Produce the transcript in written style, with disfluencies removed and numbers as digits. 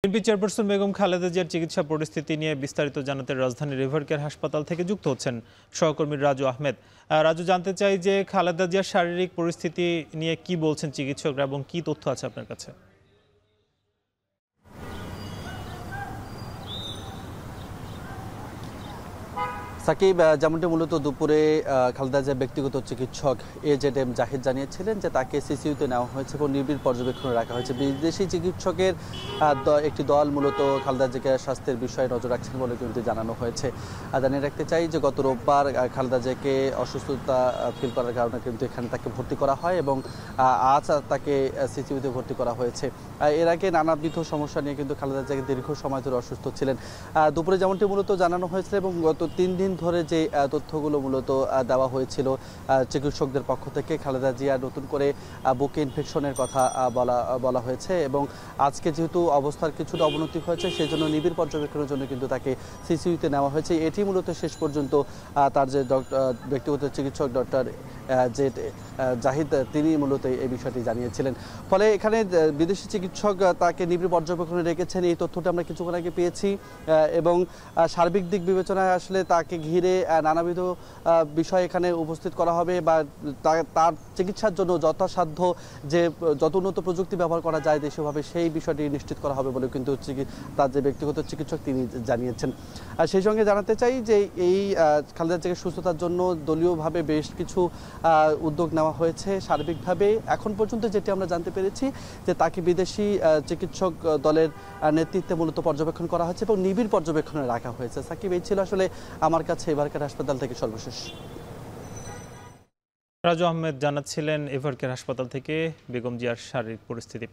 BNP chairperson Begum Khaleda জিয়ার চিকিৎসা পরিস্থিতি নিয়ে বিস্তারিত জানাতে রাজধানীর রিভারকেয়ার হাসপাতাল থেকে যুক্ত হচ্ছেন সহকর্মী রাজু আহমেদ। রাজু, জানতে চাই যে খালেদা জিয়ার শারীরিক পরিস্থিতি নিয়ে কি বলছেন চিকিৎসকরা এবং কি তথ্য আছে আপনার কাছে? সাকিব, যেমনটি মূলত দুপুরে খালেদা জিয়ার ব্যক্তিগত চিকিৎসক AZM জাহিদ জানিয়েছিলেন যে তাকে সিসিইউতে নেওয়া হয়েছে এবং নিবিড় পর্যবেক্ষণে রাখা হয়েছে। বিদেশি চিকিৎসকের একটি দল মূলত খালেদা জিয়ার স্বাস্থ্যের বিষয়ে নজর রাখছেন বলে কিন্তু জানানো হয়েছে। জানিয়ে রাখতে চাই যে গত রোববার খালেদা জিয়াকে অসুস্থতা ফিল করার কারণে কিন্তু এখানে তাকে ভর্তি করা হয় এবং আজ তাকে সিসিইউতে ভর্তি করা হয়েছে। এর আগে নানাবিধ সমস্যা নিয়ে কিন্তু খালেদা জিয়া দীর্ঘ সময় ধরে অসুস্থ ছিলেন। দুপুরে যেমনটি মূলত জানানো হয়েছিল এবং গত 3 দিন ধরে যে তথ্যগুলো মূলত দেওয়া হয়েছিল চিকিৎসকদের পক্ষ থেকে, খালেদা জিয়া নতুন করে বুকে ইনফেকশনের কথা বলা হয়েছে এবং আজকে যেহেতু অবস্থার কিছুটা অবনতি হয়েছে সেই জন্য নিবিড় পর্যবেক্ষণের জন্য কিন্তু তাকে সিসিইউতে নেওয়া হয়েছে। এটি মূলত শেষ পর্যন্ত তার যে ব্যক্তিগত চিকিৎসক ডক্টর জাহিদ তিনি মূলত এই বিষয়টি জানিয়েছিলেন। ফলে এখানে বিদেশি চিকিৎসক তাকে নিবিড় পর্যবেক্ষণে রেখেছেন, এই তথ্যটা আমরা কিছুক্ষণ আগে পেয়েছি এবং সার্বিক দিক বিবেচনায় আসলে তাকে ঘিরে নানাবিধ বিষয় এখানে উপস্থিত করা হবে বা তার চিকিৎসার জন্য যথাসাধ্য যে যত উন্নত প্রযুক্তি ব্যবহার করা যায় দেশীয়ভাবে সেই বিষয়টি নিশ্চিত করা হবে বলে কিন্তু তার যে ব্যক্তিগত চিকিৎসক তিনি জানিয়েছেন। আর সেই সঙ্গে জানাতে চাই যে এই খালেদা জিয়ার সুস্থতার জন্য দলীয়ভাবে বেশ কিছু উদ্যোগ নেওয়া হয়েছে। সার্বিকভাবে এখন পর্যন্ত যেটি আমরা জানতে পেরেছি যে তাকে বিদেশি চিকিৎসক দলের নেতৃত্বে মূলত পর্যবেক্ষণ করা হয়েছে এবং নিবিড় পর্যবেক্ষণে রাখা হয়েছে। সাকিব, এই ছিল আসলে আমার কাছে এভারকেয়ার হাসপাতাল থেকে সর্বশেষ। রাজু আহমেদ জানাচ্ছিলেন এভারকেয়ার হাসপাতাল থেকে বেগম জিয়ার শারীরিক পরিস্থিতি।